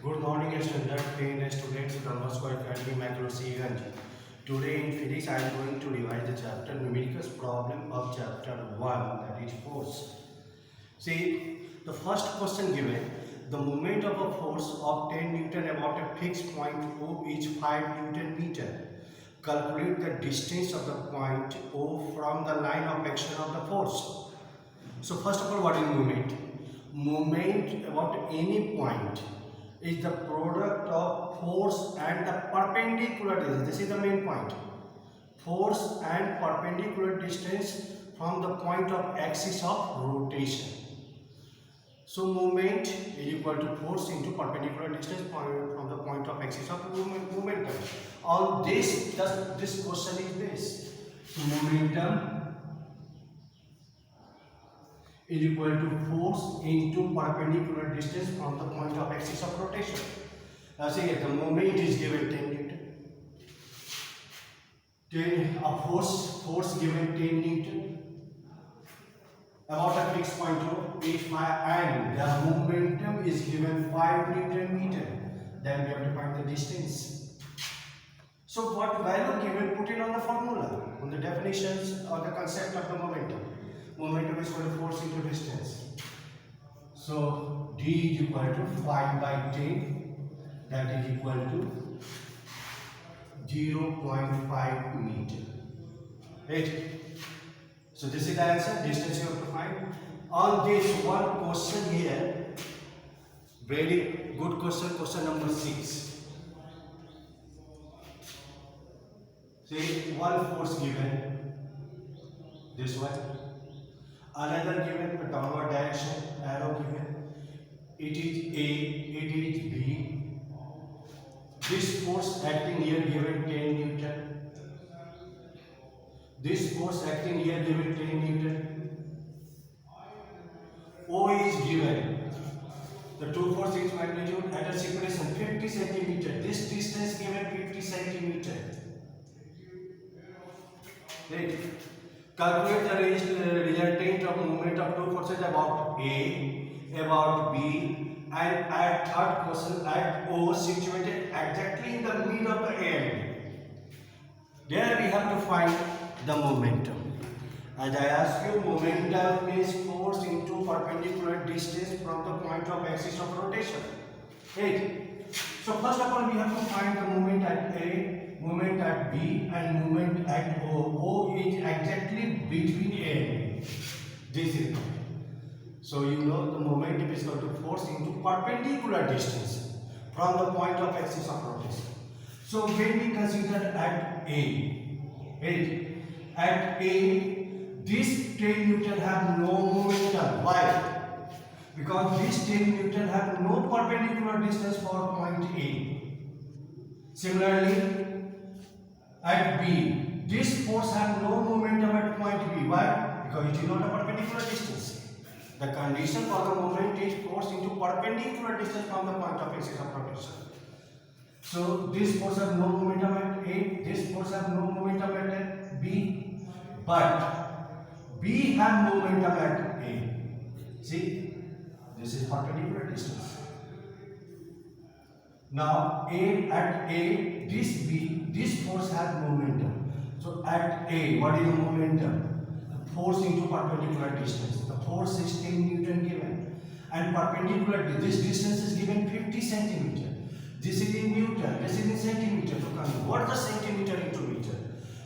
Good morning, students. Students from Moscow Academy Macrocy Ganj. Today in physics, I am going to revise the chapter numerical problem of chapter 1, that is force. See, the first question given, the moment of a force of 10 Newton about a fixed point O is 5 Newton meter. Calculate the distance of the point O from the line of action of the force. So first of all, what is moment? Moment about any point is the product of force and the perpendicular distance. This is the main point. Force and perpendicular distance from the point of axis of rotation. So moment is equal to force into perpendicular distance from the point of axis of momentum. On this question is this. So momentum is equal to force into perpendicular distance from the point of axis of rotation. Now see, the moment is given 10 Newton. Force given 10 Newton. About a fixed point O, H and the momentum is given 5 Newton meter. Then we have to find the distance. So what value given, put it on the formula, on the definitions or the concept of the momentum. Momentum is equal to force into distance. So D is equal to 5 by 10, that is equal to 0.5 meter. Right? So this is the answer, distance you have to find. On this one question here, very good question, question number 6. See, one force given, this one. Another given, a downward direction, arrow given. It is A, it is B. This force acting here given 10 Newton. This force acting here given 10 Newton. O is given. The two forces magnitude at a separation 50 centimeter. This distance given 50 centimeter. Right. Calculate the resultant of movement of two forces about A, about B, and at third question at O situated exactly in the middle of the A and B. There we have to find the momentum. As I ask you, momentum means force into perpendicular distance from the point of axis of rotation. Right. So first of all, we have to find the moment at A, moment at B, and moment at O. O is exactly between A and B. This is it. So you know the momentum is equal to force into perpendicular distance from the point of axis of rotation. So when we consider at A, right? At A, this 10 Newton have no momentum. Why? Because this 10 Newton have no perpendicular distance for point A. Similarly, at B, this force have no momentum at point B. Why? Because it is not a perpendicular distance. The condition for the moment is force into perpendicular distance from the point of axis of rotation. So this force have no momentum at A, this force have no momentum at B, but B have momentum at A. See, this is perpendicular distance. Now at A, this force has momentum. So at A, what is the momentum? The force into perpendicular distance. The force is 10 Newton given, and perpendicular this distance is given 50 centimeter. This is in Newton, this is in centimeter. So convert the centimeter into meter.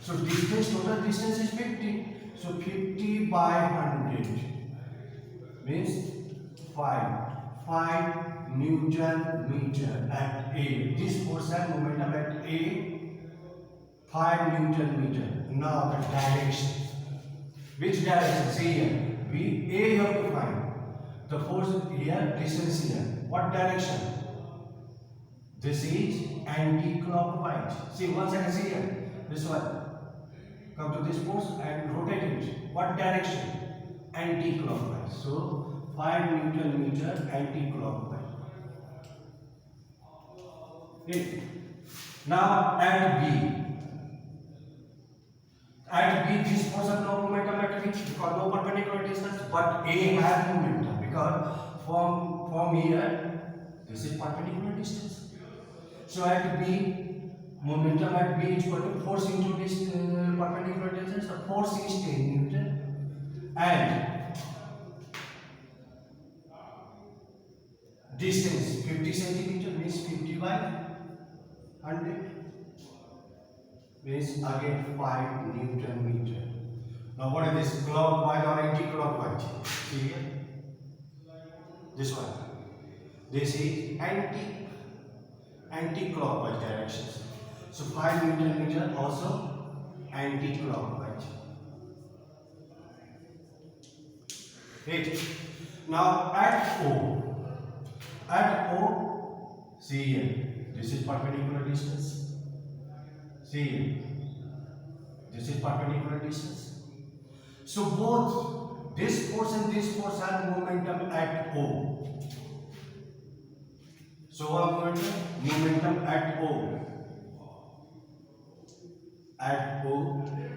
So distance, total distance is 50. So 50 by 100 means 5 Newton meter at A. This force and momentum at A, 5 Newton meter. Now the direction. Which direction? See here. A you have to find. The force here, distance here. What direction? This is anti-clockwise. See, once I can see here, this one. Come to this force and rotate it. What direction? Anti-clockwise. So 5 Newton meter anti-clockwise. Okay. Now at B. At B, this force has no momentum at B because no perpendicular distance, but A has momentum because from here This is perpendicular distance. So at B, momentum at B is equal to force into this perpendicular distance. The force is 10 Newton and distance 50 centimeter means 50 by 100 means again 5 Newton meter. Now what is this, clockwise or anti-clockwise? See here, this one. This is anti-clockwise directions. So 5 Newton meter also anti-clockwise. Right. Now at O, see here, this is perpendicular distance. See here, this is perpendicular distance. So both this force and this force have momentum at O. So our momentum at O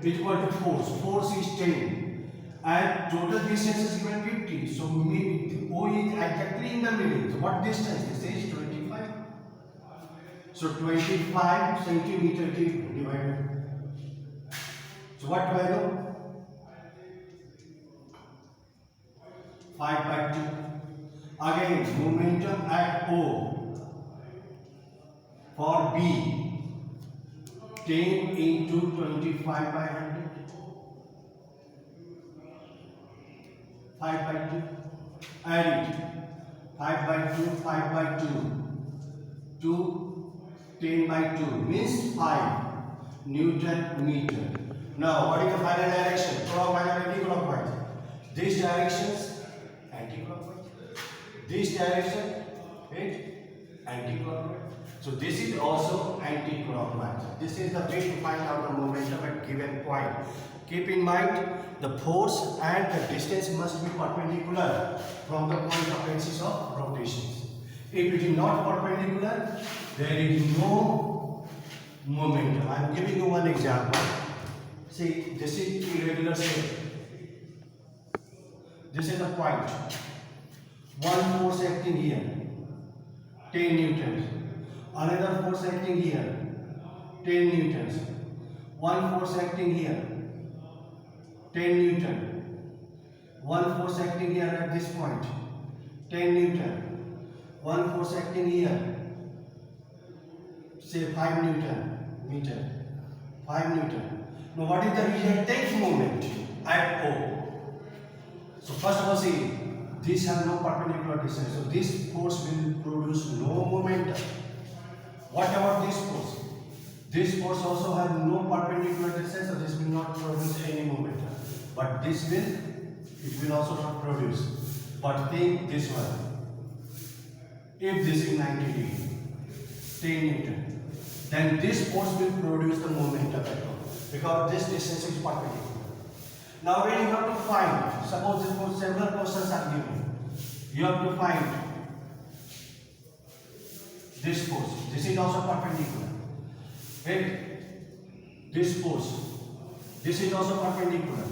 is equal to force. Force is 10 and total distance is given 50. So maybe O is exactly in the middle. So what distance? This is 25. So 25 centimeter divided. So what value? 5 by 2. Again, momentum at O for B, 10 into 25 by 100. 5 by 2. Add it. 5 by 2, 5 by 2, 10 by 2 means 5 Newton meter. Now, what is the final direction? Clockwise or anti-clockwise? These directions, anti-clockwise. This direction, right? Anti-clockwise. So this is also anti-clockwise. This is the way to find out the momentum at given point. Keep in mind, the force and the distance must be perpendicular from the point of axis of rotation. If it is not perpendicular, there is no momentum. I am giving you one example. See, this is irregular shape. This is a point. One force acting here, 10 newtons. Another force acting here, 10 newtons. One force acting here, 10 newton. One force acting here at this point, 10 newton. One force acting here, say 5 newton meter, 5 newton. Now what is the resultant moment at O? So first of all, see, these have no perpendicular distance, so this force will produce no momentum. What about this force? This force also has no perpendicular distance, so this will not produce any momentum. But this will, it will also not produce. But think this one. If this is 90 degree, 10 Newton, then this force will produce the momentum at all, because this distance is perpendicular. Now when you have to find, suppose several questions are given, you have to find this force. This is also perpendicular. Right? This force. This is also perpendicular.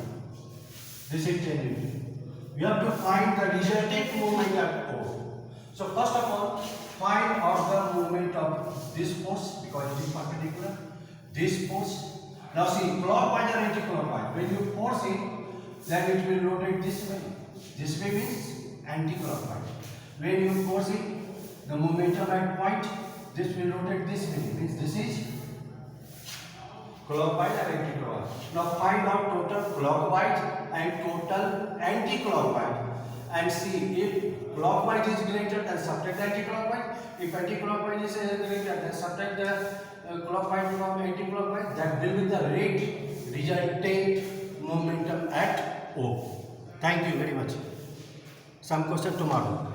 This is 10 Newton. We have to find the resultant moment at O. So first of all, find out the moment of this force, because it is perpendicular. This force. Now see, clockwise or anti-clockwise. When you force it, then it will rotate this way. This way means anti-clockwise. When you force it, the momentum at point, this will rotate this way. Means this is clockwise or anti-clockwise. Now find out total clockwise and total anti-clockwise. And see, if clockwise is greater, then subtract anti-clockwise. If anti-clockwise is greater, then subtract the clockwise from anti-clockwise. That will be the rate resultant momentum at O. Thank you very much. Some question tomorrow.